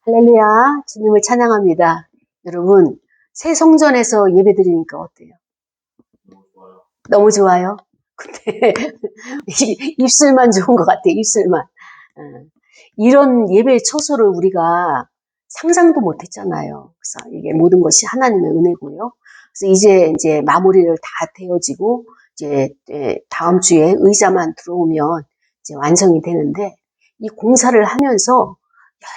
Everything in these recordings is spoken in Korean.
할렐루야, 주님을 찬양합니다. 여러분, 새 성전에서 예배 드리니까 어때요? 너무 좋아요. 근데 입술만 좋은 것 같아요, 입술만. 이런 예배 초소를 우리가 상상도 못 했잖아요. 그래서 이게 모든 것이 하나님의 은혜고요. 그래서 이제 마무리를 다 되어지고, 이제 다음 주에 의자만 들어오면 이제 완성이 되는데, 이 공사를 하면서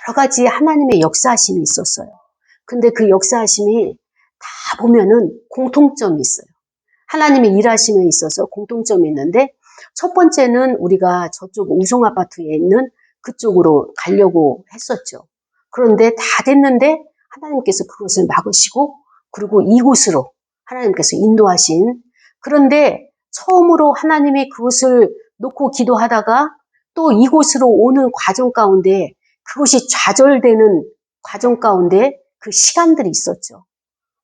여러 가지 하나님의 역사하심이 있었어요. 근데 그 역사하심이 다 보면은 공통점이 있어요. 하나님의 일하심에 있어서 공통점이 있는데, 첫 번째는 우리가 저쪽 우성 아파트에 있는 그쪽으로 가려고 했었죠. 그런데 다 됐는데 하나님께서 그것을 막으시고, 그리고 이곳으로 하나님께서 인도하신, 그런데 처음으로 하나님이 그것을 놓고 기도하다가 또 이곳으로 오는 과정 가운데, 그것이 좌절되는 과정 가운데 그 시간들이 있었죠.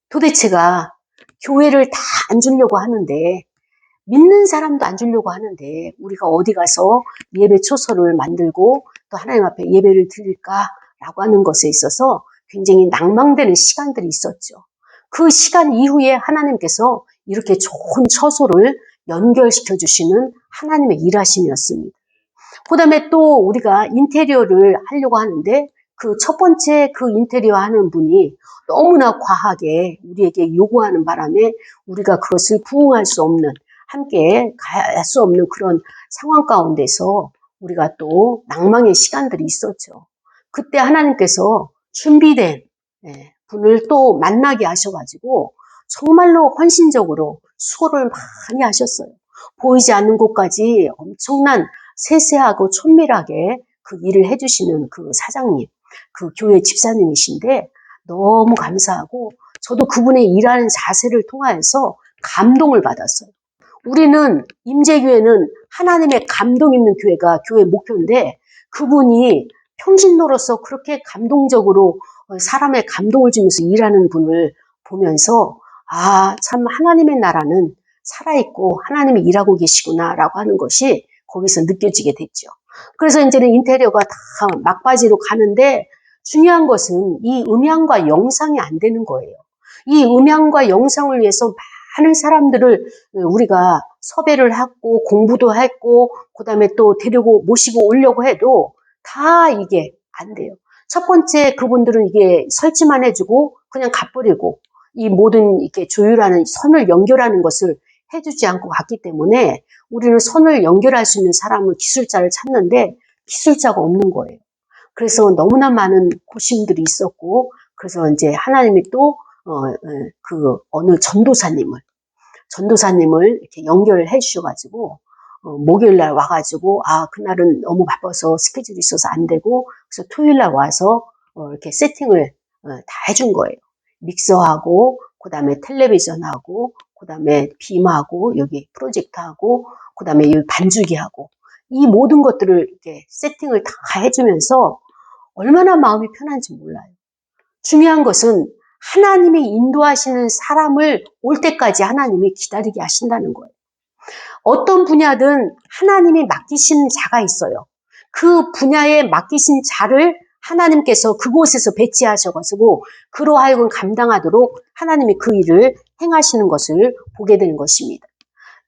도대체가 교회를 다 안 주려고 하는데, 믿는 사람도 안 주려고 하는데 우리가 어디 가서 예배 초소를 만들고 또 하나님 앞에 예배를 드릴까라고 하는 것에 있어서 굉장히 낭망되는 시간들이 있었죠. 그 시간 이후에 하나님께서 이렇게 좋은 처소를 연결시켜 주시는 하나님의 일하심이었습니다. 그 다음에 또 우리가 인테리어를 하려고 하는데, 그 첫 번째 그 인테리어 하는 분이 너무나 과하게 우리에게 요구하는 바람에 우리가 그것을 부응할 수 없는, 함께 갈 수 없는 그런 상황 가운데서 우리가 또 낭망의 시간들이 있었죠. 그때 하나님께서 준비된 분을 또 만나게 하셔가지고 정말로 헌신적으로 수고를 많이 하셨어요. 보이지 않는 곳까지 엄청난 세세하고 천밀하게 그 일을 해주시는 그 사장님, 그 교회 집사님이신데 너무 감사하고, 저도 그분의 일하는 자세를 통하여서 감동을 받았어요. 우리는 임재교회는 하나님의 감동 있는 교회가 교회 목표인데, 그분이 평신도로서 그렇게 감동적으로 사람의 감동을 주면서 일하는 분을 보면서, 아, 참 하나님의 나라는 살아있고 하나님이 일하고 계시구나라고 하는 것이 거기서 느껴지게 됐죠. 그래서 이제는 인테리어가 다 막바지로 가는데, 중요한 것은 이 음향과 영상이 안 되는 거예요. 이 음향과 영상을 위해서 많은 사람들을 우리가 섭외를 하고 공부도 했고, 그 다음에 또 데리고 모시고 오려고 해도 다 이게 안 돼요. 첫 번째, 그분들은 이게 설치만 해주고 그냥 가버리고, 이 모든 이렇게 조율하는, 선을 연결하는 것을 해주지 않고 갔기 때문에 우리는 선을 연결할 수 있는 사람을, 기술자를 찾는데 기술자가 없는 거예요. 그래서 너무나 많은 고심들이 있었고, 그래서 이제 하나님이 또 그 어느 전도사님을 이렇게 연결을 해 주셔가지고, 목요일 날 와가지고, 아, 그날은 너무 바빠서 스케줄이 있어서 안 되고, 그래서 토요일 날 와서 이렇게 세팅을 다 해준 거예요. 믹서하고, 그 다음에 텔레비전하고, 그 다음에 빔하고, 여기 프로젝터하고, 그 다음에 여기 반주기하고, 이 모든 것들을 이렇게 세팅을 다 해주면서 얼마나 마음이 편한지 몰라요. 중요한 것은 하나님이 인도하시는 사람을 올 때까지 하나님이 기다리게 하신다는 거예요. 어떤 분야든 하나님이 맡기신 자가 있어요. 그 분야에 맡기신 자를 하나님께서 그곳에서 배치하셔가지고 그로 하여금 감당하도록 하나님이 그 일을 행하시는 것을 보게 되는 것입니다.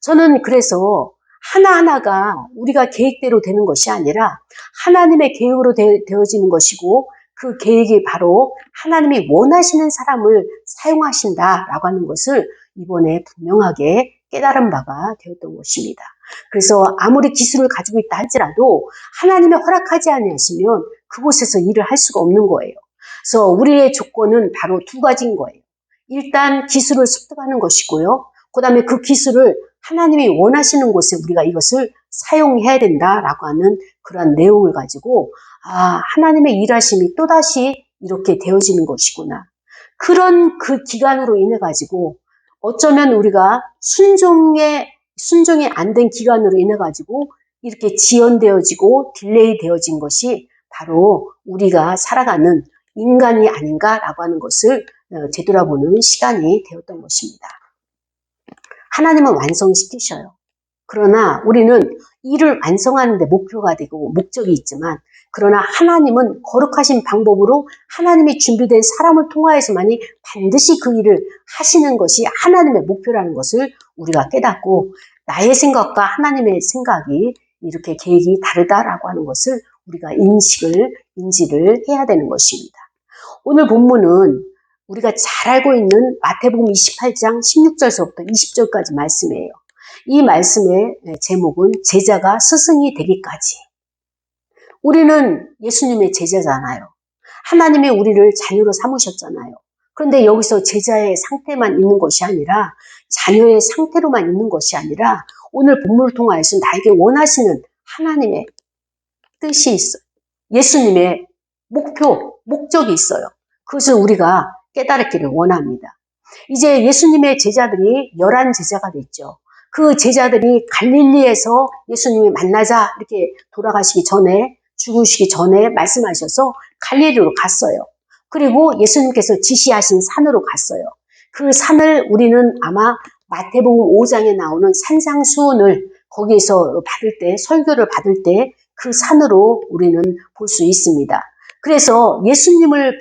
저는 그래서 하나하나가 우리가 계획대로 되는 것이 아니라 하나님의 계획으로 되어지는 것이고, 그 계획이 바로 하나님이 원하시는 사람을 사용하신다라고 하는 것을 이번에 분명하게 깨달은 바가 되었던 것입니다. 그래서 아무리 기술을 가지고 있다 할지라도 하나님이 허락하지 않으시면 그곳에서 일을 할 수가 없는 거예요. 그래서 우리의 조건은 바로 두 가지인 거예요. 일단 기술을 습득하는 것이고요. 그 다음에 그 기술을 하나님이 원하시는 곳에 우리가 이것을 사용해야 된다라고 하는 그런 내용을 가지고, 아, 하나님의 일하심이 또다시 이렇게 되어지는 것이구나. 그런 그 기간으로 인해 가지고 어쩌면 우리가 순종이 안 된 기간으로 인해 가지고 이렇게 지연되어지고 딜레이 되어진 것이 바로 우리가 살아가는 인간이 아닌가라고 하는 것을 되돌아보는 시간이 되었던 것입니다. 하나님은 완성시키셔요. 그러나 우리는 일을 완성하는 데 목표가 되고 목적이 있지만 그러나 하나님은 거룩하신 방법으로 하나님이 준비된 사람을 통하여서만이 반드시 그 일을 하시는 것이 하나님의 목표라는 것을 우리가 깨닫고 나의 생각과 하나님의 생각이 이렇게 계획이 다르다라고 하는 것을 우리가 인지를 해야 되는 것입니다. 오늘 본문은 우리가 잘 알고 있는 마태복음 28장 16절서부터 20절까지 말씀이에요. 이 말씀의 제목은 제자가 스승이 되기까지. 우리는 예수님의 제자잖아요. 하나님이 우리를 자녀로 삼으셨잖아요. 그런데 여기서 제자의 상태만 있는 것이 아니라 자녀의 상태로만 있는 것이 아니라 오늘 본문을 통하여서 나에게 원하시는 하나님의 뜻이 있어요. 예수님의 목적이 있어요. 그것을 우리가 깨달았기를 원합니다. 이제 예수님의 제자들이 11제자가 됐죠. 그 제자들이 갈릴리에서 예수님이 만나자 이렇게 돌아가시기 전에 죽으시기 전에 말씀하셔서 갈릴리로 갔어요. 그리고 예수님께서 지시하신 산으로 갔어요. 그 산을 우리는 아마 마태복음 5장에 나오는 산상수훈을 거기에서 받을 때 설교를 받을 때 그 산으로 우리는 볼 수 있습니다. 그래서 예수님을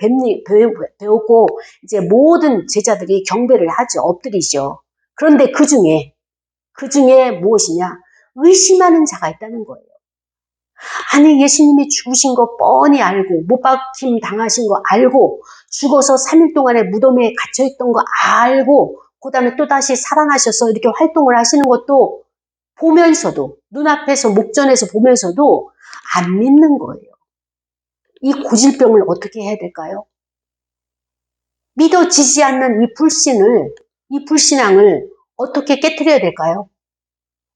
배웠고 이제 모든 제자들이 경배를 하죠. 엎드리죠. 그런데 그 중에 무엇이냐? 의심하는 자가 있다는 거예요. 아니 예수님이 죽으신 거 뻔히 알고 못 박힘 당하신 거 알고 죽어서 3일 동안에 무덤에 갇혀있던 거 알고 그 다음에 또다시 살아나셔서 이렇게 활동을 하시는 것도 보면서도 눈앞에서 목전에서 보면서도 안 믿는 거예요. 이 고질병을 어떻게 해야 될까요? 믿어지지 않는 이 불신앙을 어떻게 깨트려야 될까요?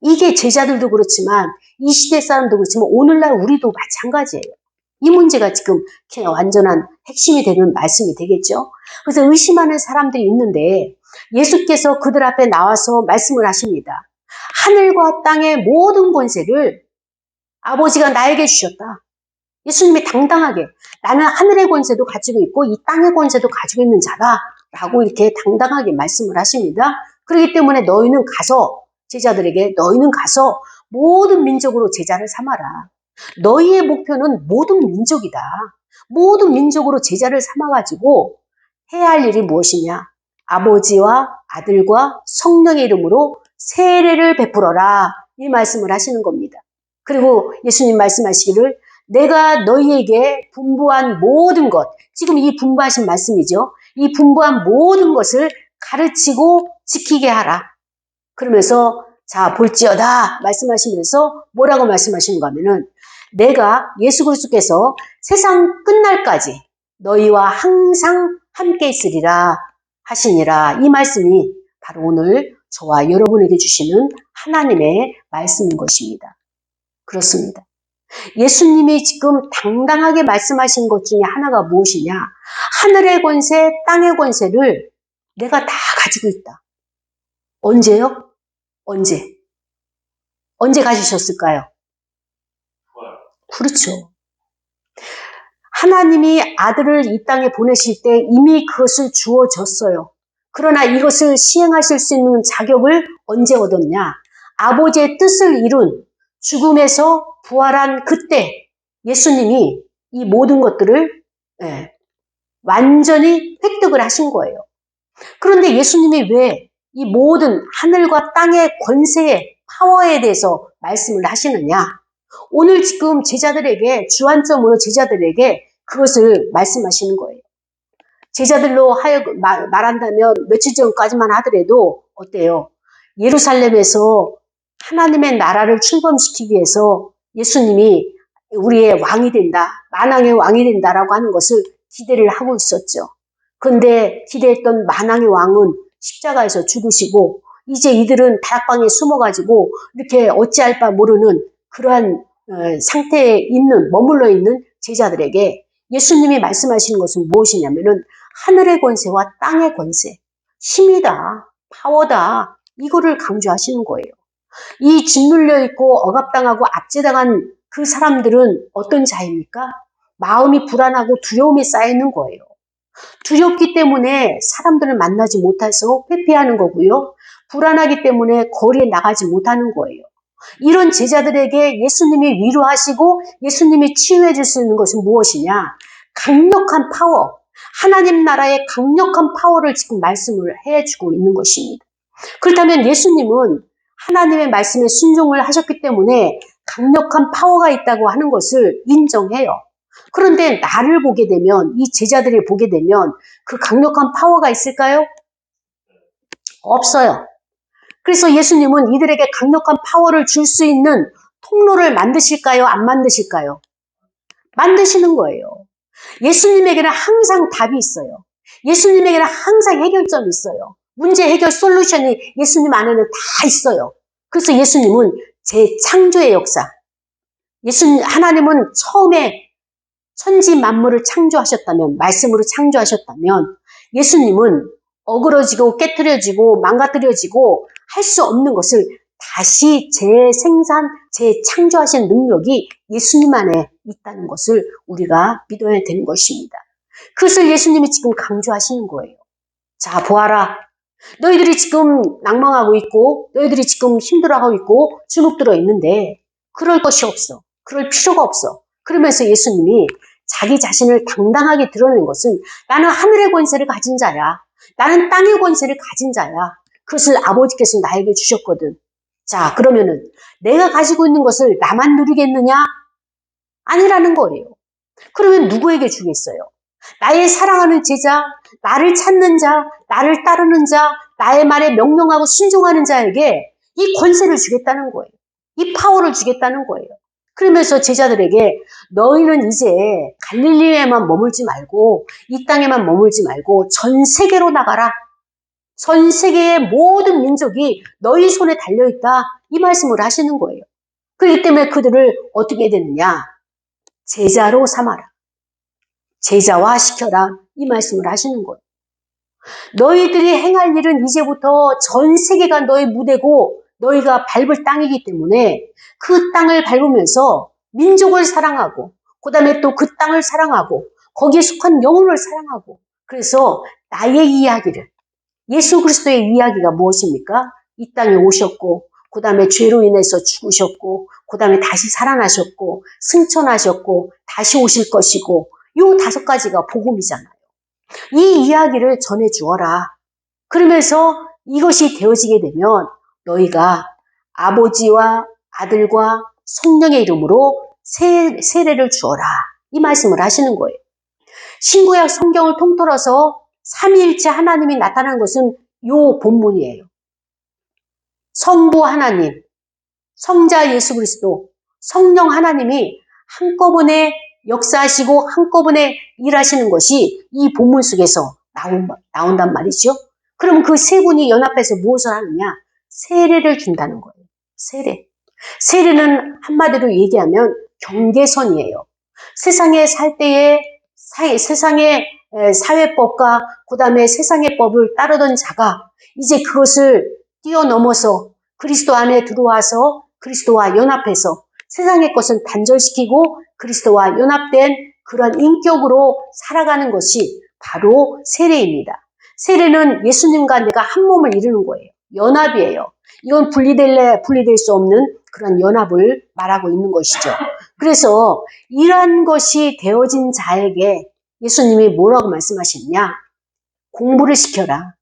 이게 제자들도 그렇지만 이 시대 사람도 그렇지만 오늘날 우리도 마찬가지예요. 이 문제가 지금 그냥 완전한 핵심이 되는 말씀이 되겠죠. 그래서 의심하는 사람들이 있는데 예수께서 그들 앞에 나와서 말씀을 하십니다. 하늘과 땅의 모든 권세를 아버지가 나에게 주셨다. 예수님이 당당하게 나는 하늘의 권세도 가지고 있고 이 땅의 권세도 가지고 있는 자다 라고 이렇게 당당하게 말씀을 하십니다. 그렇기 때문에 제자들에게 너희는 가서 모든 민족으로 제자를 삼아라. 너희의 목표는 모든 민족이다. 모든 민족으로 제자를 삼아가지고 해야 할 일이 무엇이냐? 아버지와 아들과 성령의 이름으로 세례를 베풀어라. 이 말씀을 하시는 겁니다. 그리고 예수님 말씀하시기를 내가 너희에게 분부한 모든 것, 지금 이 분부하신 말씀이죠. 이 분부한 모든 것을 가르치고 지키게 하라. 그러면서 자 볼지어다 말씀하시면서 뭐라고 말씀하시는가 하면은 내가 예수 그리스도께서 세상 끝날까지 너희와 항상 함께 있으리라 하시니라. 이 말씀이 바로 오늘 저와 여러분에게 주시는 하나님의 말씀인 것입니다. 그렇습니다. 예수님이 지금 당당하게 말씀하신 것 중에 하나가 무엇이냐? 하늘의 권세, 땅의 권세를 내가 다 가지고 있다. 언제요? 언제 가지셨을까요? 그렇죠. 하나님이 아들을 이 땅에 보내실 때 이미 그것을 주어졌어요. 그러나 이것을 시행하실 수 있는 자격을 언제 얻었냐? 아버지의 뜻을 이룬 죽음에서 부활한 그때 예수님이 이 모든 것들을 완전히 획득을 하신 거예요. 그런데 예수님이 왜 이 모든 하늘과 땅의 권세의 파워에 대해서 말씀을 하시느냐? 오늘 지금 주안점으로 제자들에게 그것을 말씀하시는 거예요. 제자들로 말한다면 며칠 전까지만 하더라도 어때요? 예루살렘에서 하나님의 나라를 출범시키기 위해서 예수님이 우리의 왕이 된다, 만왕의 왕이 된다라고 하는 것을 기대를 하고 있었죠. 그런데 기대했던 만왕의 왕은 십자가에서 죽으시고 이제 이들은 다락방에 숨어가지고 이렇게 어찌할 바 모르는 그러한 상태에 머물러 있는 제자들에게 예수님이 말씀하시는 것은 무엇이냐면은 하늘의 권세와 땅의 권세, 힘이다, 파워다, 이거를 강조하시는 거예요. 이 짓눌려 있고 억압당하고 압제당한 그 사람들은 어떤 자입니까? 마음이 불안하고 두려움이 쌓여 있는 거예요. 두렵기 때문에 사람들을 만나지 못해서 회피하는 거고요. 불안하기 때문에 거리에 나가지 못하는 거예요. 이런 제자들에게 예수님이 위로하시고 예수님이 치유해 줄 수 있는 것은 무엇이냐? 강력한 파워, 하나님 나라의 강력한 파워를 지금 말씀을 해주고 있는 것입니다. 그렇다면 예수님은 하나님의 말씀에 순종을 하셨기 때문에 강력한 파워가 있다고 하는 것을 인정해요. 그런데 나를 보게 되면, 이 제자들을 보게 되면 그 강력한 파워가 있을까요? 없어요. 그래서 예수님은 이들에게 강력한 파워를 줄 수 있는 통로를 만드실까요? 안 만드실까요? 만드시는 거예요. 예수님에게는 항상 답이 있어요. 예수님에게는 항상 해결점이 있어요. 문제 해결 솔루션이 예수님 안에는 다 있어요. 그래서 예수님은 재창조의 역사. 하나님은 처음에 천지 만물을 창조하셨다면, 말씀으로 창조하셨다면, 예수님은 어그러지고 깨트려지고 망가뜨려지고 할 수 없는 것을 다시 재생산, 재창조하신 능력이 예수님 안에 있다는 것을 우리가 믿어야 되는 것입니다. 그것을 예수님이 지금 강조하시는 거예요. 자, 보아라. 너희들이 지금 낭망하고 있고, 너희들이 지금 힘들어하고 있고, 주눅들어 있는데, 그럴 것이 없어. 그럴 필요가 없어. 그러면서 예수님이 자기 자신을 당당하게 드러낸 것은 나는 하늘의 권세를 가진 자야. 나는 땅의 권세를 가진 자야. 그것을 아버지께서 나에게 주셨거든. 자, 그러면은 내가 가지고 있는 것을 나만 누리겠느냐? 아니라는 거예요. 그러면 누구에게 주겠어요? 나의 사랑하는 제자, 나를 찾는 자, 나를 따르는 자, 나의 말에 명령하고 순종하는 자에게 이 권세를 주겠다는 거예요. 이 파워를 주겠다는 거예요. 그러면서 제자들에게 너희는 이제 갈릴리에만 머물지 말고 이 땅에만 머물지 말고 전 세계로 나가라. 전 세계의 모든 민족이 너희 손에 달려있다. 이 말씀을 하시는 거예요. 그렇기 때문에 그들을 어떻게 해야 되느냐? 제자로 삼아라. 제자화 시켜라. 이 말씀을 하시는 거예요. 너희들이 행할 일은 이제부터 전 세계가 너희 무대고 너희가 밟을 땅이기 때문에 그 땅을 밟으면서 민족을 사랑하고 그 다음에 또 그 땅을 사랑하고 거기에 속한 영혼을 사랑하고 그래서 나의 이야기를 예수 그리스도의 이야기가 무엇입니까? 이 땅에 오셨고 그 다음에 죄로 인해서 죽으셨고 그 다음에 다시 살아나셨고 승천하셨고 다시 오실 것이고 이 5가지가 복음이잖아요. 이 이야기를 전해주어라. 그러면서 이것이 되어지게 되면 너희가 아버지와 아들과 성령의 이름으로 세례를 주어라. 이 말씀을 하시는 거예요. 신구약 성경을 통틀어서 삼위일체 하나님이 나타난 것은 요 본문이에요. 성부 하나님, 성자 예수 그리스도, 성령 하나님이 한꺼번에 역사하시고 한꺼번에 일하시는 것이 이 본문 속에서 나온단 말이죠. 그럼 그 세 분이 연합해서 무엇을 하느냐? 세례를 준다는 거예요. 세례. 세례는 한마디로 얘기하면 경계선이에요. 세상에 살 때에 세상의 사회법과 그 다음에 세상의 법을 따르던 자가 이제 그것을 뛰어넘어서 그리스도 안에 들어와서 그리스도와 연합해서 세상의 것은 단절시키고 그리스도와 연합된 그런 인격으로 살아가는 것이 바로 세례입니다. 세례는 예수님과 내가 한 몸을 이루는 거예요. 연합이에요. 이건 분리될 수 없는 그런 연합을 말하고 있는 것이죠. 그래서 이러한 것이 되어진 자에게 예수님이 뭐라고 말씀하셨냐? 공부를 시켜라.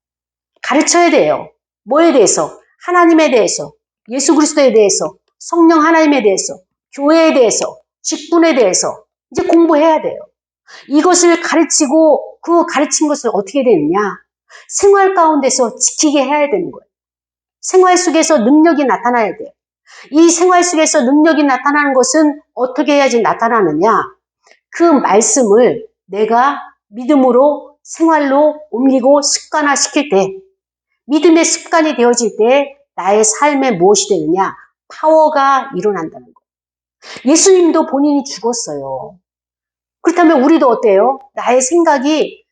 가르쳐야 돼요. 뭐에 대해서? 하나님에 대해서, 예수 그리스도에 대해서, 성령 하나님에 대해서, 교회에 대해서, 직분에 대해서 이제 공부해야 돼요. 이것을 가르치고 그 가르친 것을 어떻게 되느냐? 생활 가운데서 지키게 해야 되는 거예요. 생활 속에서 능력이 나타나야 돼요. 이 생활 속에서 능력이 나타나는 것은 어떻게 해야지 나타나느냐? 그 말씀을 내가 믿음으로 생활로 옮기고 습관화시킬 때, 믿음의 습관이 되어질 때 나의 삶에 무엇이 되느냐? 파워가 일어난다는 거예요. 예수님도 본인이 죽었어요. 그렇다면 우리도 어때요? 나의 생각이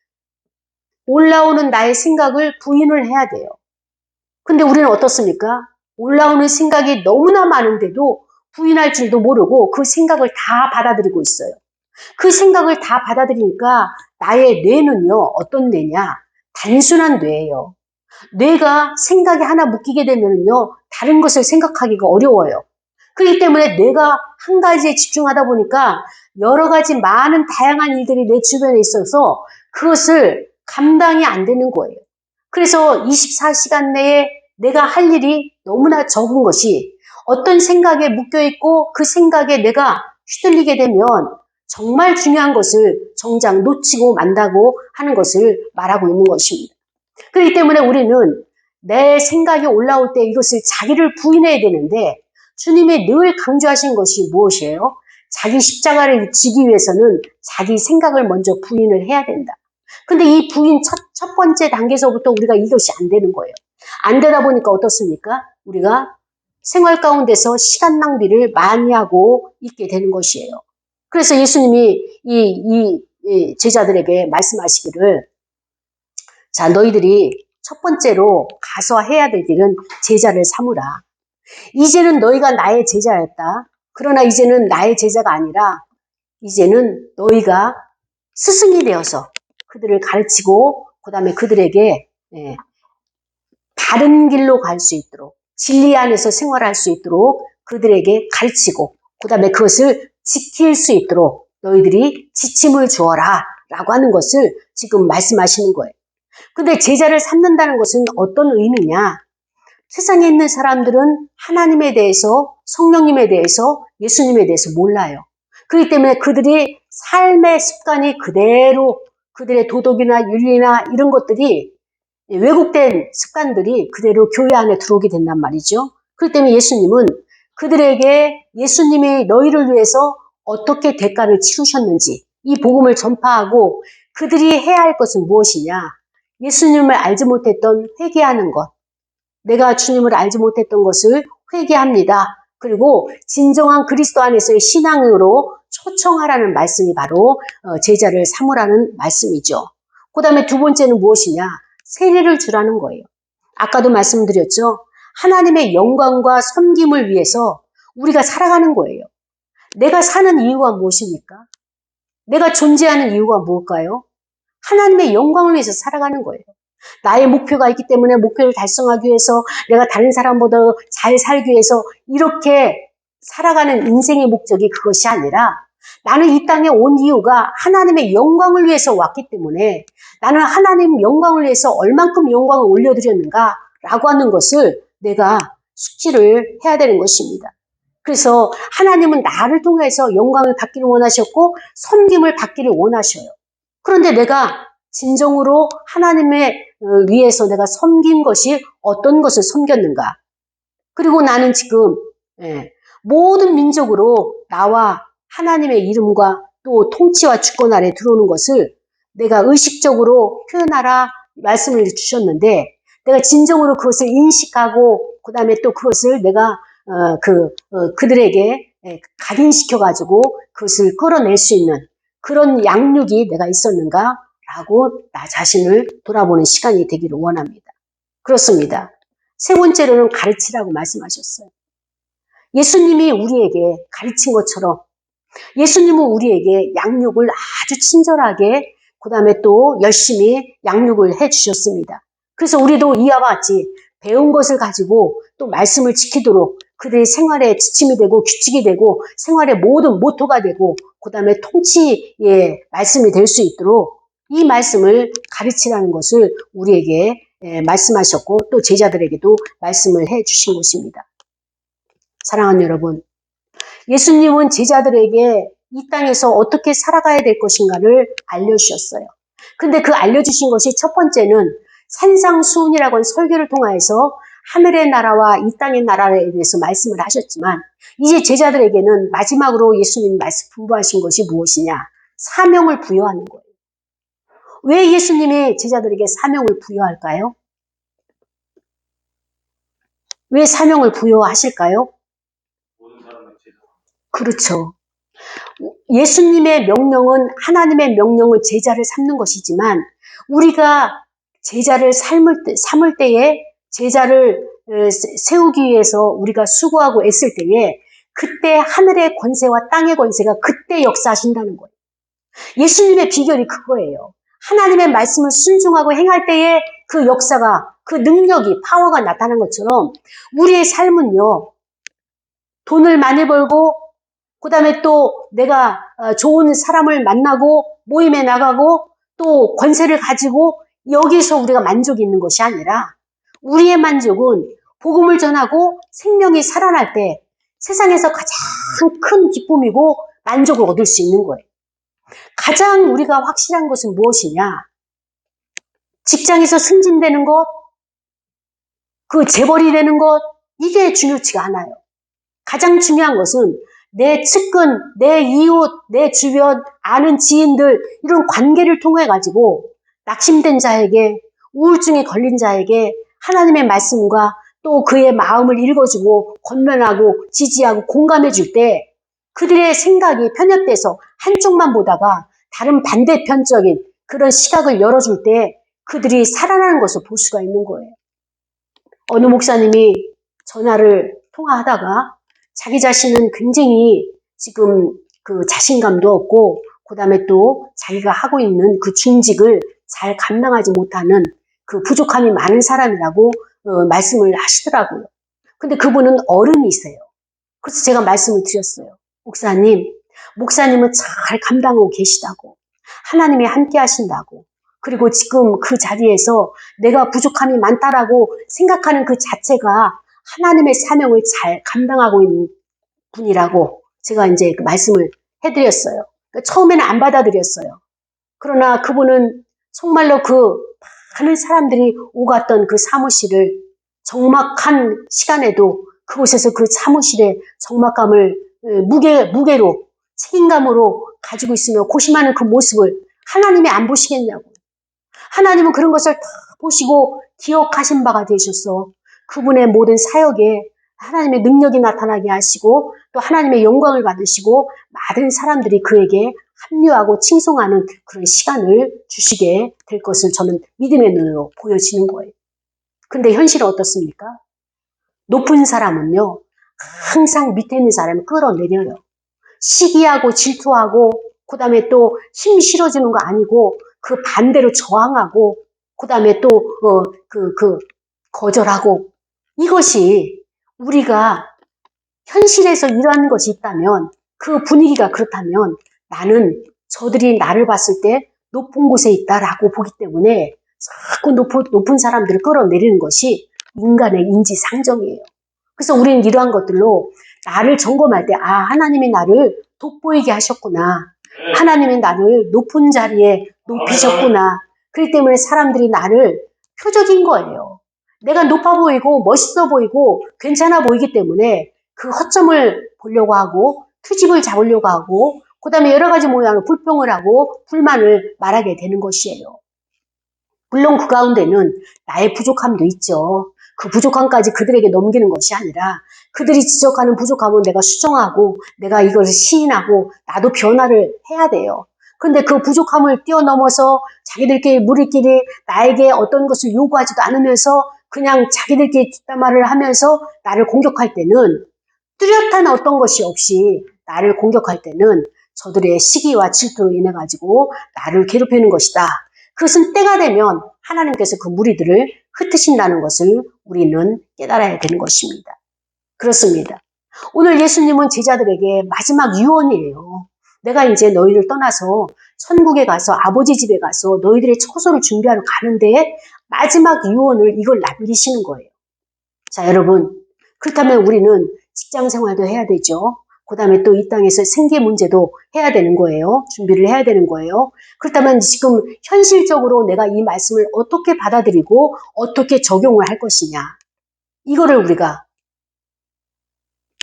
올라오는 나의 생각을 부인을 해야 돼요. 근데 우리는 어떻습니까? 올라오는 생각이 너무나 많은데도 부인할 줄도 모르고 그 생각을 다 받아들이고 있어요. 그 생각을 다 받아들이니까 나의 뇌는요, 어떤 뇌냐? 단순한 뇌예요. 뇌가 생각이 하나 묶이게 되면요, 다른 것을 생각하기가 어려워요. 그렇기 때문에 내가 한 가지에 집중하다 보니까 여러 가지 많은 다양한 일들이 내 주변에 있어서 그것을 감당이 안 되는 거예요. 그래서 24시간 내에 내가 할 일이 너무나 적은 것이 어떤 생각에 묶여있고 그 생각에 내가 휘둘리게 되면 정말 중요한 것을 정작 놓치고 만다고 하는 것을 말하고 있는 것입니다. 그렇기 때문에 우리는 내 생각이 올라올 때 이것을 자기를 부인해야 되는데 주님이 늘 강조하신 것이 무엇이에요? 자기 십자가를 지기 위해서는 자기 생각을 먼저 부인을 해야 된다. 근데 이 부인 첫 번째 단계에서부터 우리가 이것이 안 되는 거예요. 안 되다 보니까 어떻습니까? 우리가 생활 가운데서 시간 낭비를 많이 하고 있게 되는 것이에요. 그래서 예수님이 이 제자들에게 말씀하시기를, 자, 너희들이 첫 번째로 가서 해야 될 일은 제자를 삼으라. 이제는 너희가 나의 제자였다. 그러나 이제는 나의 제자가 아니라 이제는 너희가 스승이 되어서 그들을 가르치고 그 다음에 그들에게 바른 길로 갈 수 있도록, 진리 안에서 생활할 수 있도록 그들에게 가르치고 그 다음에 그것을 지킬 수 있도록 너희들이 지침을 주어라 라고 하는 것을 지금 말씀하시는 거예요. 근데 제자를 삼는다는 것은 어떤 의미냐? 세상에 있는 사람들은 하나님에 대해서, 성령님에 대해서, 예수님에 대해서 몰라요. 그렇기 때문에 그들이 삶의 습관이 그대로 그들의 도덕이나 윤리나 이런 것들이 왜곡된 습관들이 그대로 교회 안에 들어오게 된단 말이죠. 그렇기 때문에 예수님은 그들에게 예수님이 너희를 위해서 어떻게 대가를 치르셨는지 이 복음을 전파하고 그들이 해야 할 것은 무엇이냐? 예수님을 알지 못했던 회개하는 것. 내가 주님을 알지 못했던 것을 회개합니다. 그리고 진정한 그리스도 안에서의 신앙으로 초청하라는 말씀이 바로 제자를 삼으라는 말씀이죠. 그 다음에 두 번째는 무엇이냐? 세례를 주라는 거예요. 아까도 말씀드렸죠. 하나님의 영광과 섬김을 위해서 우리가 살아가는 거예요. 내가 사는 이유가 무엇입니까? 내가 존재하는 이유가 무엇일까요? 하나님의 영광을 위해서 살아가는 거예요. 나의 목표가 있기 때문에 목표를 달성하기 위해서 내가 다른 사람보다 잘 살기 위해서 이렇게 살아가는 인생의 목적이 그것이 아니라 나는 이 땅에 온 이유가 하나님의 영광을 위해서 왔기 때문에 나는 하나님 영광을 위해서 얼만큼 영광을 올려드렸는가라고 하는 것을 내가 숙지를 해야 되는 것입니다. 그래서 하나님은 나를 통해서 영광을 받기를 원하셨고 섬김을 받기를 원하셔요. 그런데 내가 진정으로 하나님의 위해서 내가 섬긴 것이 어떤 것을 섬겼는가? 그리고 나는 지금 모든 민족으로 나와 하나님의 이름과 또 통치와 주권 아래 들어오는 것을 내가 의식적으로 표현하라 말씀을 주셨는데 내가 진정으로 그것을 인식하고 그 다음에 또 그것을 내가 그들에게 각인시켜가지고 그것을 끌어낼 수 있는 그런 양육이 내가 있었는가? 라고 나 자신을 돌아보는 시간이 되기를 원합니다. 그렇습니다. 세 번째로는 가르치라고 말씀하셨어요. 예수님이 우리에게 가르친 것처럼 예수님은 우리에게 양육을 아주 친절하게 그 다음에 또 열심히 양육을 해주셨습니다. 그래서 우리도 이와 같이 배운 것을 가지고 또 말씀을 지키도록 그들의 생활의 지침이 되고 규칙이 되고 생활의 모든 모토가 되고 그 다음에 통치의 말씀이 될 수 있도록 이 말씀을 가르치라는 것을 우리에게 말씀하셨고 또 제자들에게도 말씀을 해 주신 것입니다. 사랑하는 여러분, 예수님은 제자들에게 이 땅에서 어떻게 살아가야 될 것인가를 알려주셨어요. 근데 그 알려주신 것이 첫 번째는 산상수훈이라고 하는 설교를 통하여서 하늘의 나라와 이 땅의 나라에 대해서 말씀을 하셨지만 이제 제자들에게는 마지막으로 예수님이 말씀 분부하신 것이 무엇이냐? 사명을 부여하는 거예요. 왜 예수님이 제자들에게 사명을 부여할까요? 왜 사명을 부여하실까요? 그렇죠. 예수님의 명령은 하나님의 명령은 제자를 삼는 것이지만 우리가 제자를 삼을 때에 제자를 세우기 위해서 우리가 수고하고 애쓸 때에 그때 하늘의 권세와 땅의 권세가 그때 역사하신다는 거예요. 예수님의 비결이 그거예요. 하나님의 말씀을 순종하고 행할 때에 그 역사가, 그 능력이, 파워가 나타난 것처럼 우리의 삶은요, 돈을 많이 벌고 그 다음에 또 내가 좋은 사람을 만나고 모임에 나가고 또 권세를 가지고 여기서 우리가 만족이 있는 것이 아니라 우리의 만족은 복음을 전하고 생명이 살아날 때 세상에서 가장 큰 기쁨이고 만족을 얻을 수 있는 거예요. 가장 우리가 확실한 것은 무엇이냐? 직장에서 승진되는 것, 그 재벌이 되는 것, 이게 중요치가 않아요. 가장 중요한 것은 내 측근, 내 이웃, 내 주변, 아는 지인들 이런 관계를 통해 가지고 낙심된 자에게, 우울증에 걸린 자에게 하나님의 말씀과 또 그의 마음을 읽어주고 권면하고 지지하고 공감해 줄 때 그들의 생각이 편협돼서 한쪽만 보다가 다른 반대편적인 그런 시각을 열어줄 때 그들이 살아나는 것을 볼 수가 있는 거예요. 어느 목사님이 전화를 통화하다가 자기 자신은 굉장히 지금 그 자신감도 없고 그 다음에 또 자기가 하고 있는 그 중직을 잘 감당하지 못하는 그 부족함이 많은 사람이라고 말씀을 하시더라고요. 근데 그분은 어른이세요. 그래서 제가 말씀을 드렸어요. 목사님은 잘 감당하고 계시다고. 하나님이 함께 하신다고. 그리고 지금 그 자리에서 내가 부족함이 많다라고 생각하는 그 자체가 하나님의 사명을 잘 감당하고 있는 분이라고 제가 이제 그 말씀을 해드렸어요. 그러니까 처음에는 안 받아들였어요. 그러나 그분은 정말로 그 많은 사람들이 오갔던 그 사무실을 적막한 시간에도 그곳에서 그 사무실의 적막감을 무게로 책임감으로 가지고 있으며 고심하는 그 모습을 하나님이 안 보시겠냐고. 하나님은 그런 것을 다 보시고 기억하신 바가 되셔서 그분의 모든 사역에 하나님의 능력이 나타나게 하시고 또 하나님의 영광을 받으시고 많은 사람들이 그에게 합류하고 칭송하는 그런 시간을 주시게 될 것을 저는 믿음의 눈으로 보여지는 거예요. 근데 현실은 어떻습니까? 높은 사람은요, 항상 밑에 있는 사람을 끌어내려요. 시기하고 질투하고 그 다음에 또 힘 실어주는 거 아니고 그 반대로 저항하고 그 다음에 또 거절하고 이것이 우리가 현실에서 일하는 것이 있다면 그 분위기가 그렇다면 나는 저들이 나를 봤을 때 높은 곳에 있다라고 보기 때문에 자꾸 높은 사람들을 끌어내리는 것이 인간의 인지상정이에요. 그래서 우리는 이러한 것들로 나를 점검할 때 하나님이 나를 돋보이게 하셨구나. 하나님이 나를 높은 자리에 높이셨구나. 그렇기 때문에 사람들이 나를 표적인 거예요. 내가 높아 보이고 멋있어 보이고 괜찮아 보이기 때문에 그 허점을 보려고 하고 트집을 잡으려고 하고 그 다음에 여러 가지 모양으로 불평을 하고 불만을 말하게 되는 것이에요. 물론 그 가운데는 나의 부족함도 있죠. 그 부족함까지 그들에게 넘기는 것이 아니라 그들이 지적하는 부족함은 내가 수정하고 내가 이것을 시인하고 나도 변화를 해야 돼요. 근데 그 부족함을 뛰어넘어서 우리끼리 나에게 어떤 것을 요구하지도 않으면서 그냥 자기들끼리 뒷담화를 하면서 나를 공격할 때는 뚜렷한 어떤 것이 없이 나를 공격할 때는 저들의 시기와 질투로 인해 가지고 나를 괴롭히는 것이다. 그것은 때가 되면 하나님께서 그 무리들을 흩으신다는 것을 우리는 깨달아야 되는 것입니다. 그렇습니다. 오늘 예수님은 제자들에게 마지막 유언이에요. 내가 이제 너희를 떠나서 천국에 가서 아버지 집에 가서 너희들의 처소를 준비하러 가는데 마지막 유언을 이걸 남기시는 거예요. 자, 여러분. 그렇다면 우리는 직장 생활도 해야 되죠. 그 다음에 또 이 땅에서 생계 문제도 해야 되는 거예요. 준비를 해야 되는 거예요. 그렇다면 지금 현실적으로 내가 이 말씀을 어떻게 받아들이고 어떻게 적용을 할 것이냐. 이거를 우리가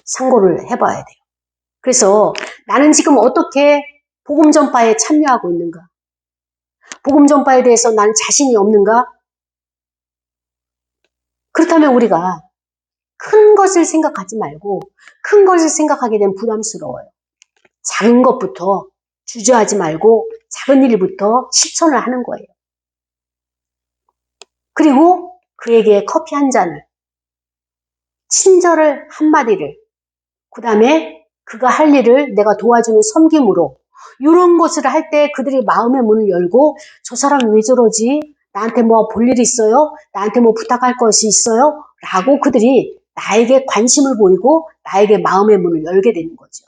상고를 해봐야 돼요. 그래서 나는 지금 어떻게 복음 전파에 참여하고 있는가? 복음 전파에 대해서 나는 자신이 없는가? 그렇다면 우리가 큰 것을 생각하지 말고 큰 것을 생각하게 되면 부담스러워요. 작은 것부터 주저하지 말고 작은 일부터 실천을 하는 거예요. 그리고 그에게 커피 한 잔을, 친절을 한마디를, 그 다음에 그가 할 일을 내가 도와주는 섬김으로 이런 것을 할 때 그들이 마음의 문을 열고 저 사람이 왜 저러지? 나한테 뭐 볼 일이 있어요? 나한테 뭐 부탁할 것이 있어요? 라고 그들이 나에게 관심을 보이고 나에게 마음의 문을 열게 되는 거죠.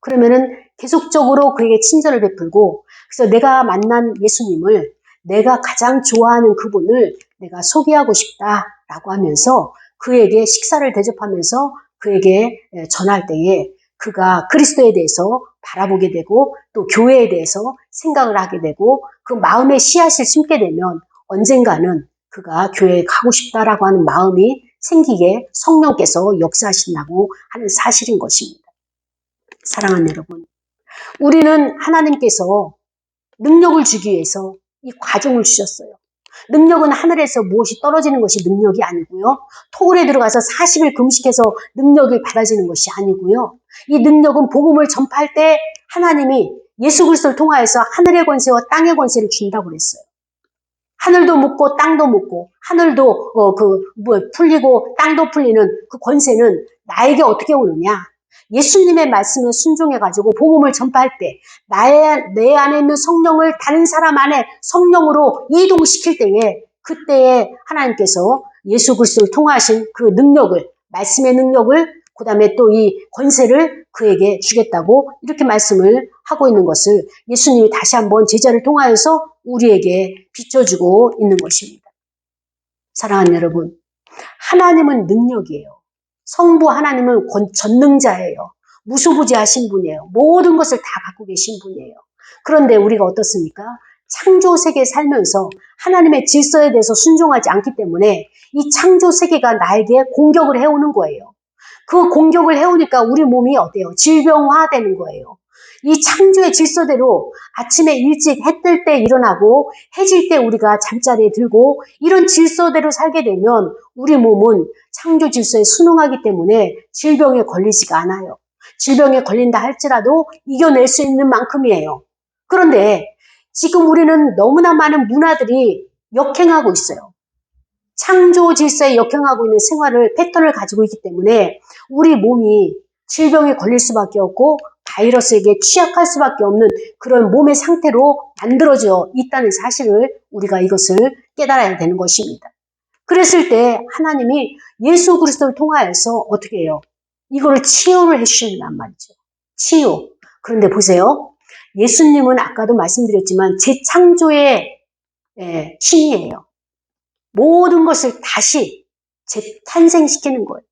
그러면은 계속적으로 그에게 친절을 베풀고, 그래서 내가 만난 예수님을, 내가 가장 좋아하는 그분을 내가 소개하고 싶다라고 하면서 그에게 식사를 대접하면서 그에게 전할 때에 그가 그리스도에 대해서 바라보게 되고 또 교회에 대해서 생각을 하게 되고 그 마음에 씨앗을 심게 되면 언젠가는 그가 교회에 가고 싶다라고 하는 마음이 생기게 성령께서 역사하신다고 하는 사실인 것입니다. 사랑하는 여러분, 우리는 하나님께서 능력을 주기 위해서 이 과정을 주셨어요. 능력은 하늘에서 무엇이 떨어지는 것이 능력이 아니고요. 토굴에 들어가서 40일 금식해서 능력이 받아지는 것이 아니고요. 이 능력은 복음을 전파할 때 하나님이 예수 그리스도를 통하여서 하늘의 권세와 땅의 권세를 준다고 그랬어요. 하늘도 묻고 땅도 묻고 하늘도 풀리고 땅도 풀리는 그 권세는 나에게 어떻게 오느냐? 예수님의 말씀에 순종해가지고 복음을 전파할 때 내 안에 있는 성령을 다른 사람 안에 성령으로 이동시킬 때에 그때에 하나님께서 예수 그리스도를 통하신 그 능력을, 말씀의 능력을, 그 다음에 또 이 권세를 그에게 주겠다고 이렇게 말씀을 하고 있는 것을 예수님이 다시 한번 제자를 통하여서 우리에게 비춰주고 있는 것입니다. 사랑하는 여러분, 하나님은 능력이에요. 성부 하나님은 전능자예요. 무소부지하신 분이에요. 모든 것을 다 갖고 계신 분이에요. 그런데 우리가 어떻습니까? 창조 세계에 살면서 하나님의 질서에 대해서 순종하지 않기 때문에 이 창조 세계가 나에게 공격을 해오는 거예요. 그 공격을 해오니까 우리 몸이 어때요? 질병화되는 거예요. 이 창조의 질서대로 아침에 일찍 해 뜰 때 일어나고 해질 때 우리가 잠자리에 들고 이런 질서대로 살게 되면 우리 몸은 창조 질서에 순응하기 때문에 질병에 걸리지가 않아요. 질병에 걸린다 할지라도 이겨낼 수 있는 만큼이에요. 그런데 지금 우리는 너무나 많은 문화들이 역행하고 있어요. 창조 질서에 역행하고 있는 생활을 패턴을 가지고 있기 때문에 우리 몸이 질병에 걸릴 수밖에 없고 바이러스에게 취약할 수밖에 없는 그런 몸의 상태로 만들어져 있다는 사실을 우리가 이것을 깨달아야 되는 것입니다. 그랬을 때 하나님이 예수 그리스도를 통하여서 어떻게 해요? 이거를 치유를 해주신단 말이죠. 치유. 그런데 보세요. 예수님은 아까도 말씀드렸지만 재창조의 신이에요. 모든 것을 다시 재탄생시키는 거예요.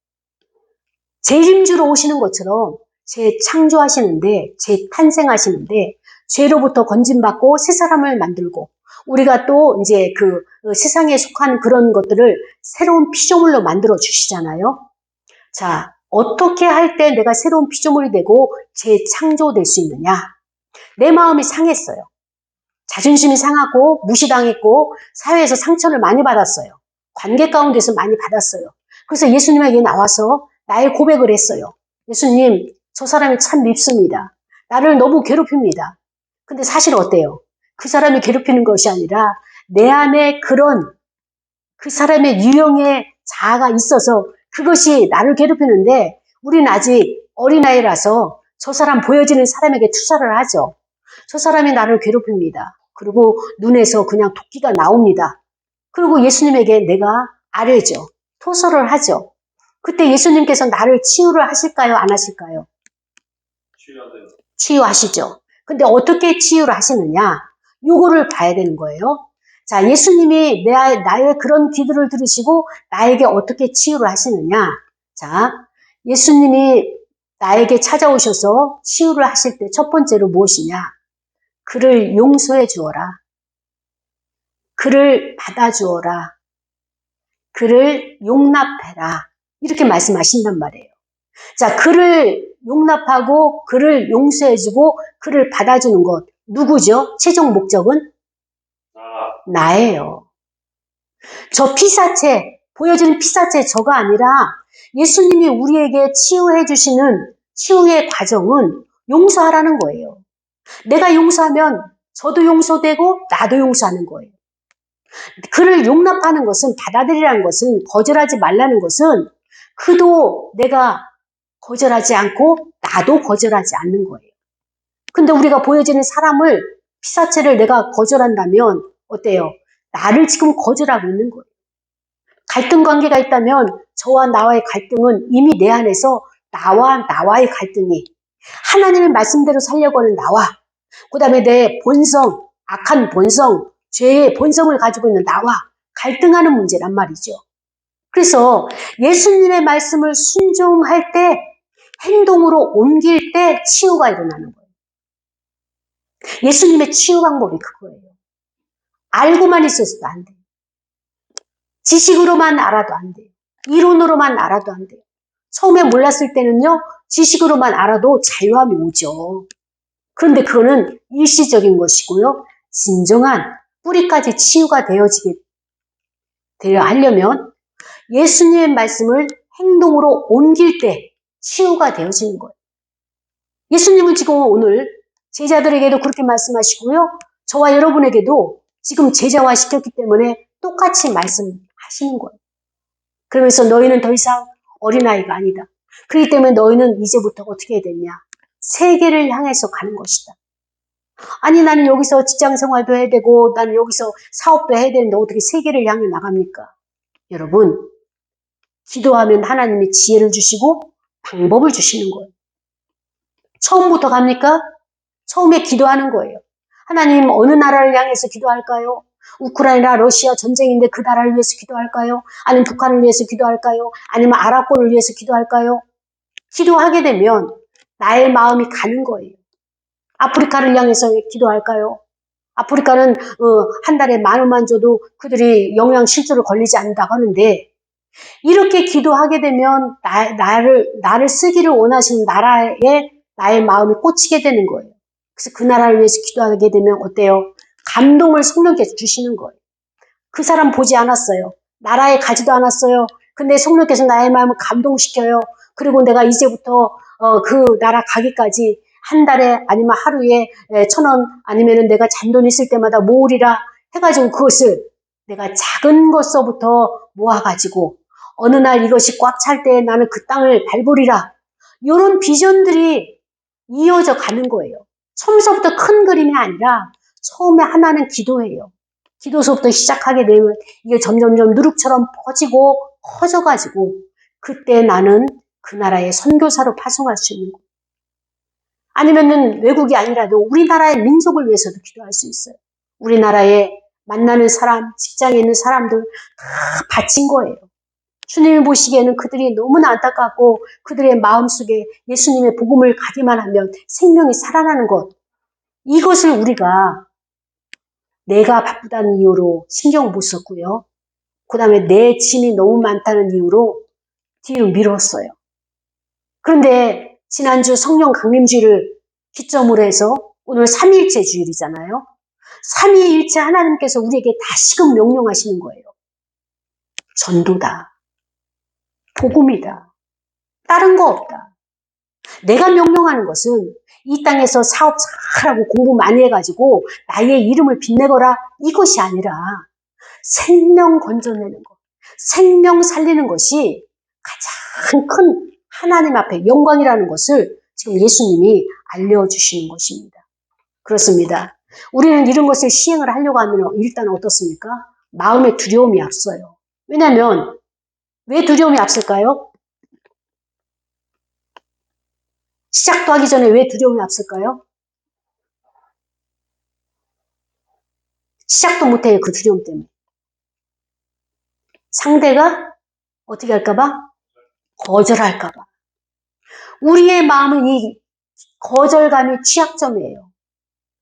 재림주로 오시는 것처럼 재창조하시는데, 재탄생하시는데, 죄로부터 건짐받고 새 사람을 만들고, 우리가 또 이제 그 세상에 속한 그런 것들을 새로운 피조물로 만들어 주시잖아요. 자, 어떻게 할 때 내가 새로운 피조물이 되고 재창조될 수 있느냐? 내 마음이 상했어요. 자존심이 상하고 무시당했고 사회에서 상처를 많이 받았어요. 관계 가운데서 많이 받았어요. 그래서 예수님에게 나와서 나의 고백을 했어요. 예수님, 저 사람이 참 밉습니다. 나를 너무 괴롭힙니다. 근데 사실 어때요? 그 사람이 괴롭히는 것이 아니라 내 안에 그런 그 사람의 유형의 자아가 있어서 그것이 나를 괴롭히는데 우리는 아직 어린아이라서 저 사람 보여지는 사람에게 투사를 하죠. 저 사람이 나를 괴롭힙니다. 그리고 눈에서 그냥 도끼가 나옵니다. 그리고 예수님에게 내가 아뢰죠. 토설을 하죠. 그때 예수님께서 나를 치유를 하실까요? 안 하실까요? 치유하시죠. 근데 어떻게 치유를 하시느냐? 요거를 봐야 되는 거예요. 자, 예수님이 나의 그런 기도를 들으시고 나에게 어떻게 치유를 하시느냐? 자, 예수님이 나에게 찾아오셔서 치유를 하실 때 첫 번째로 무엇이냐? 그를 용서해 주어라. 그를 받아주어라. 그를 용납해라. 이렇게 말씀하신단 말이에요. 자, 그를 용납하고 그를 용서해주고 그를 받아주는 것. 누구죠? 최종 목적은? 나예요. 저 피사체, 보여지는 피사체 저가 아니라 예수님이 우리에게 치유해 주시는 치유의 과정은 용서하라는 거예요. 내가 용서하면 저도 용서되고 나도 용서하는 거예요. 그를 용납하는 것은, 받아들이라는 것은, 거절하지 말라는 것은 그도 내가 거절하지 않고 나도 거절하지 않는 거예요. 근데 우리가 보여지는 사람을, 피사체를 내가 거절한다면 어때요? 나를 지금 거절하고 있는 거예요. 갈등 관계가 있다면 저와 나와의 갈등은 이미 내 안에서 나와의 갈등이 하나님의 말씀대로 살려고 하는 나와, 그 다음에 내 본성, 악한 본성, 죄의 본성을 가지고 있는 나와 갈등하는 문제란 말이죠. 그래서 예수님의 말씀을 순종할 때, 행동으로 옮길 때 치유가 일어나는 거예요. 예수님의 치유 방법이 그거예요. 알고만 있어서도 안 돼요. 지식으로만 알아도 안 돼요. 이론으로만 알아도 안 돼요. 처음에 몰랐을 때는요, 지식으로만 알아도 자유함이 오죠. 그런데 그거는 일시적인 것이고요. 진정한 뿌리까지 치유가 되어 하려면 예수님의 말씀을 행동으로 옮길 때 치유가 되어지는 거예요. 예수님은 지금 오늘 제자들에게도 그렇게 말씀하시고요. 저와 여러분에게도 지금 제자화 시켰기 때문에 똑같이 말씀하시는 거예요. 그러면서 너희는 더 이상 어린아이가 아니다. 그렇기 때문에 너희는 이제부터 어떻게 해야 되냐. 세계를 향해서 가는 것이다. 아니 나는 여기서 직장생활도 해야 되고 나는 여기서 사업도 해야 되는데 어떻게 세계를 향해 나갑니까? 여러분, 기도하면 하나님이 지혜를 주시고 방법을 주시는 거예요. 처음부터 갑니까? 처음에 기도하는 거예요. 하나님 어느 나라를 향해서 기도할까요? 우크라이나, 러시아 전쟁인데 그 나라를 위해서 기도할까요? 아니면 북한을 위해서 기도할까요? 아니면 아랍권을 위해서 기도할까요? 기도하게 되면 나의 마음이 가는 거예요. 아프리카를 향해서 기도할까요? 아프리카는 한 달에 10,000원만 줘도 그들이 영양실조를 걸리지 않는다고 하는데 이렇게 기도하게 되면 나를 쓰기를 원하시는 나라에 나의 마음이 꽂히게 되는 거예요. 그래서 그 나라를 위해서 기도하게 되면 어때요? 감동을 성령께서 주시는 거예요. 그 사람 보지 않았어요. 나라에 가지도 않았어요. 근데 성령께서 나의 마음을 감동시켜요. 그리고 내가 이제부터 그 나라 가기까지 한 달에 아니면 하루에 1,000원 아니면 내가 잔돈 있을 때마다 모으리라 해가지고 그것을 내가 작은 것서부터 모아가지고 어느 날 이것이 꽉 찰 때 나는 그 땅을 밟으리라. 이런 비전들이 이어져 가는 거예요. 처음서부터 큰 그림이 아니라 처음에 하나는 기도예요. 기도서부터 시작하게 되면 이게 점점점 누룩처럼 퍼지고 커져가지고 그때 나는 그 나라의 선교사로 파송할 수 있는 거예요. 아니면은 외국이 아니라도 우리나라의 민족을 위해서도 기도할 수 있어요. 우리나라에 만나는 사람, 직장에 있는 사람들 다 바친 거예요. 주님이 보시기에는 그들이 너무나 안타깝고 그들의 마음속에 예수님의 복음을 가기만 하면 생명이 살아나는 것. 이것을 우리가 내가 바쁘다는 이유로 신경 못 썼고요. 그 다음에 내 짐이 너무 많다는 이유로 뒤로 미뤘어요. 그런데 지난주 성령 강림주의를 기점으로 해서 오늘 삼위일체 주일이잖아요. 삼위일체 하나님께서 우리에게 다시금 명령하시는 거예요. 전도다. 복음이다. 다른 거 없다. 내가 명령하는 것은 이 땅에서 사업 잘하고 공부 많이 해가지고 나의 이름을 빛내거라 이것이 아니라 생명 건져내는 것, 생명 살리는 것이 가장 큰 하나님 앞에 영광이라는 것을 지금 예수님이 알려주시는 것입니다. 그렇습니다. 우리는 이런 것을 시행을 하려고 하면 일단 어떻습니까? 마음의 두려움이 앞서요. 왜냐하면 왜 두려움이 앞설까요? 시작도 하기 전에 왜 두려움이 앞설까요? 시작도 못해요. 그 두려움 때문에. 상대가 어떻게 할까봐? 거절할까봐. 우리의 마음은 이 거절감이 취약점이에요.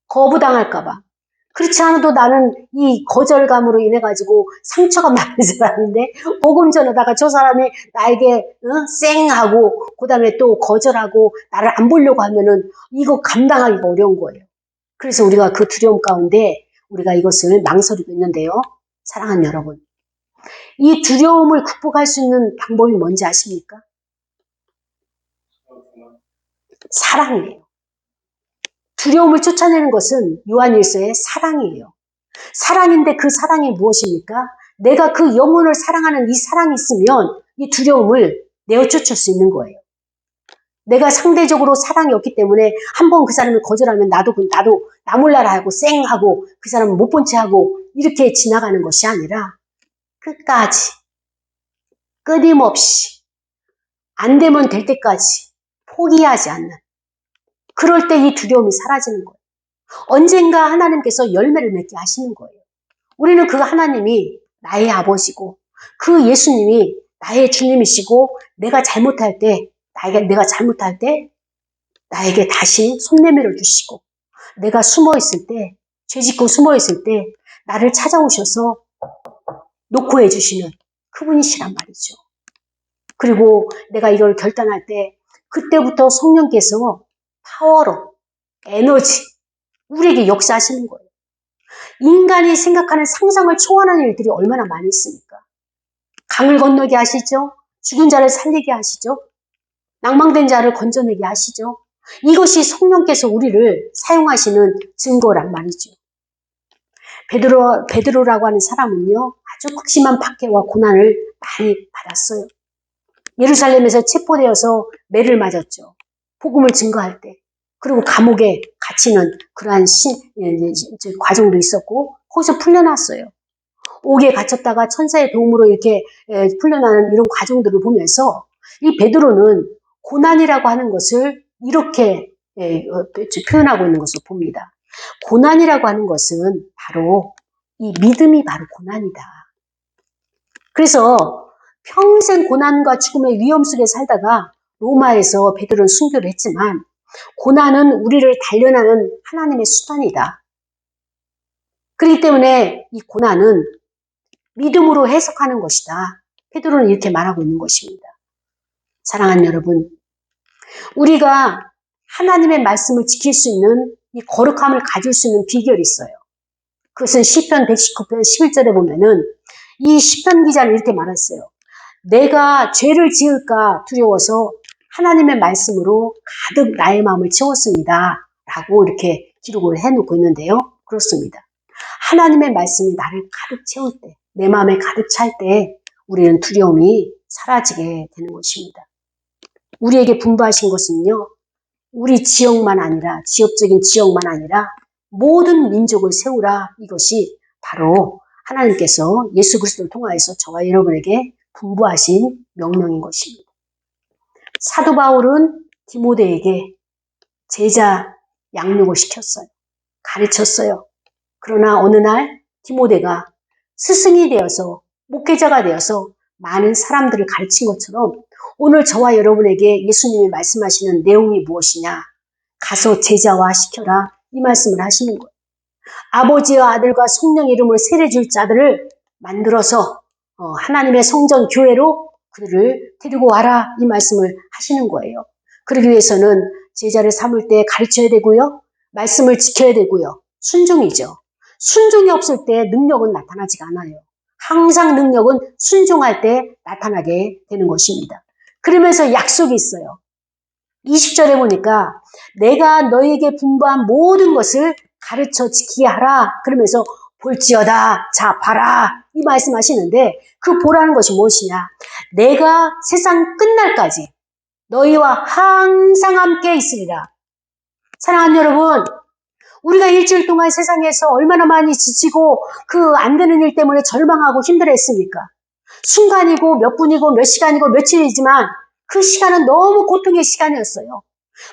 거부당할까봐. 그렇지 않아도 나는 이 거절감으로 인해 가지고 상처가 많은 사람인데 복음 전하다가 저 사람이 나에게 쌩하고 그 다음에 또 거절하고 나를 안 보려고 하면은 이거 감당하기가 어려운 거예요. 그래서 우리가 그 두려움 가운데 우리가 이것을 망설이고 있는데요. 사랑하는 여러분, 이 두려움을 극복할 수 있는 방법이 뭔지 아십니까? 사랑이에요. 두려움을 쫓아내는 것은 요한일서의 사랑이에요. 사랑인데 그 사랑이 무엇입니까? 내가 그 영혼을 사랑하는 이 사랑이 있으면 이 두려움을 내어쫓을 수 있는 거예요. 내가 상대적으로 사랑이 없기 때문에 한번 그 사람을 거절하면 나도 나 몰라라 하고 쌩하고 그 사람을 못 본 채 하고 이렇게 지나가는 것이 아니라 끝까지 끊임없이 안 되면 될 때까지 포기하지 않는, 그럴 때 이 두려움이 사라지는 거예요. 언젠가 하나님께서 열매를 맺게 하시는 거예요. 우리는 그 하나님이 나의 아버지고 그 예수님이 나의 주님이시고 내가 잘못할 때 나에게 다시 손 내밀어 주시고 내가 숨어있을 때, 죄짓고 숨어있을 때 나를 찾아오셔서 놓고해 주시는 그분이시란 말이죠. 그리고 내가 이걸 결단할 때 그때부터 성령께서 파워로, 에너지, 우리에게 역사하시는 거예요. 인간이 생각하는 상상을 초월하는 일들이 얼마나 많이 있습니까? 강을 건너게 하시죠. 죽은 자를 살리게 하시죠. 낭망된 자를 건져내게 하시죠. 이것이 성령께서 우리를 사용하시는 증거란 말이죠. 베드로라고 하는 사람은요, 아주 극심한 박해와 고난을 많이 받았어요. 예루살렘에서 체포되어서 매를 맞았죠. 복음을 증거할 때. 그리고 감옥에 갇히는 그러한 과정도 있었고, 거기서 풀려났어요. 옥에 갇혔다가 천사의 도움으로 이렇게 풀려나는 이런 과정들을 보면서 이 베드로는 고난이라고 하는 것을 이렇게 표현하고 있는 것을 봅니다. 고난이라고 하는 것은 바로 이 믿음이 바로 고난이다. 그래서 평생 고난과 죽음의 위험 속에 살다가 로마에서 베드로는 순교를 했지만 고난은 우리를 단련하는 하나님의 수단이다. 그렇기 때문에 이 고난은 믿음으로 해석하는 것이다. 베드로는 이렇게 말하고 있는 것입니다. 사랑하는 여러분, 우리가 하나님의 말씀을 지킬 수 있는 이 거룩함을 가질 수 있는 비결이 있어요. 그것은 시편 119편 11절에 보면은 이 시편 기자는 이렇게 말했어요. 내가 죄를 지을까 두려워서 하나님의 말씀으로 가득 나의 마음을 채웠습니다. 라고 이렇게 기록을 해놓고 있는데요. 그렇습니다. 하나님의 말씀이 나를 가득 채울 때, 내 마음에 가득 찰 때 우리는 두려움이 사라지게 되는 것입니다. 우리에게 분부하신 것은요, 우리 지역만 아니라, 지역적인 지역만 아니라 모든 민족을 세우라. 이것이 바로 하나님께서 예수 그리스도를 통하여서 저와 여러분에게 분부하신 명령인 것입니다. 사도 바울은 디모데에게 제자 양육을 시켰어요. 가르쳤어요. 그러나 어느 날 디모데가 스승이 되어서 목회자가 되어서 많은 사람들을 가르친 것처럼 오늘 저와 여러분에게 예수님이 말씀하시는 내용이 무엇이냐? 가서 제자화 시켜라. 이 말씀을 하시는 거예요. 아버지와 아들과 성령 이름을 세례 줄 자들을 만들어서 하나님의 성전 교회로 그들을 데리고 와라. 이 말씀을 하시는 거예요. 그러기 위해서는 제자를 삼을 때 가르쳐야 되고요. 말씀을 지켜야 되고요. 순종이죠. 순종이 없을 때 능력은 나타나지가 않아요. 항상 능력은 순종할 때 나타나게 되는 것입니다. 그러면서 약속이 있어요. 20절에 보니까 내가 너에게 분부한 모든 것을 가르쳐 지키게 하라. 그러면서 볼지어다. 자, 봐라. 이 말씀하시는데 그 보라는 것이 무엇이냐. 내가 세상 끝날까지 너희와 항상 함께 있으리라. 사랑하는 여러분, 우리가 일주일 동안 세상에서 얼마나 많이 지치고 그 안 되는 일 때문에 절망하고 힘들어했습니까? 순간이고 몇 분이고 몇 시간이고 며칠이지만 그 시간은 너무 고통의 시간이었어요.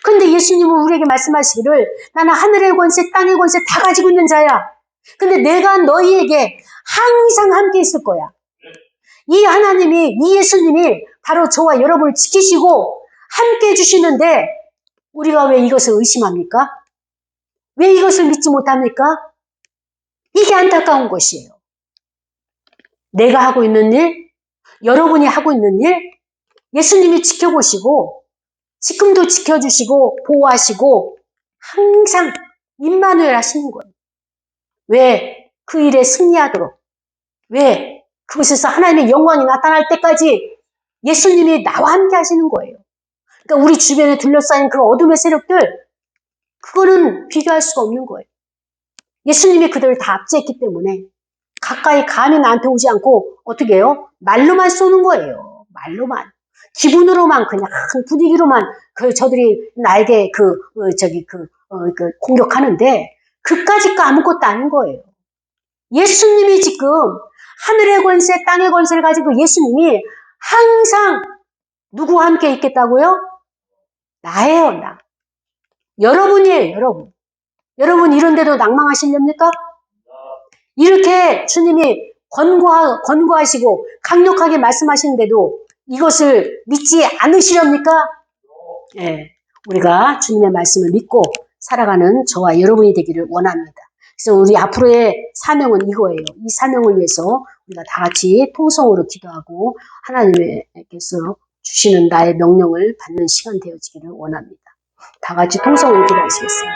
그런데 예수님은 우리에게 말씀하시기를 나는 하늘의 권세 땅의 권세 다 가지고 있는 자야. 근데 내가 너희에게 항상 함께 있을 거야. 이 하나님이, 이 예수님이 바로 저와 여러분을 지키시고 함께 해주시는데 우리가 왜 이것을 의심합니까? 왜 이것을 믿지 못합니까? 이게 안타까운 것이에요. 내가 하고 있는 일, 여러분이 하고 있는 일, 예수님이 지켜보시고 지금도 지켜주시고 보호하시고 항상 임마누엘 하시는 거예요. 왜? 그 일에 승리하도록. 왜? 그곳에서 하나님의 영광이 나타날 때까지 예수님이 나와 함께 하시는 거예요. 그러니까 우리 주변에 둘러싸인 그 어둠의 세력들, 그거는 비교할 수가 없는 거예요. 예수님이 그들을 다 압제했기 때문에 가까이 감히 나한테 오지 않고 어떻게 해요? 말로만 쏘는 거예요. 말로만. 기분으로만 그냥 분위기로만 저들이 나에게 공격하는데 그까짓 거 아무것도 아닌 거예요. 예수님이 지금 하늘의 권세, 땅의 권세를 가지고 예수님이 항상 누구와 함께 있겠다고요? 나예요, 나. 여러분이에요, 여러분. 여러분 이런데도 낭망하시렵니까? 이렇게 주님이 권고하시고 강력하게 말씀하시는데도 이것을 믿지 않으시렵니까? 예, 우리가 주님의 말씀을 믿고 살아가는 저와 여러분이 되기를 원합니다. 그래서 우리 앞으로의 사명은 이거예요. 이 사명을 위해서 우리가 다 같이 통성으로 기도하고 하나님께서 주시는 나의 명령을 받는 시간 되어지기를 원합니다. 다 같이 통성으로 기도하시겠습니다.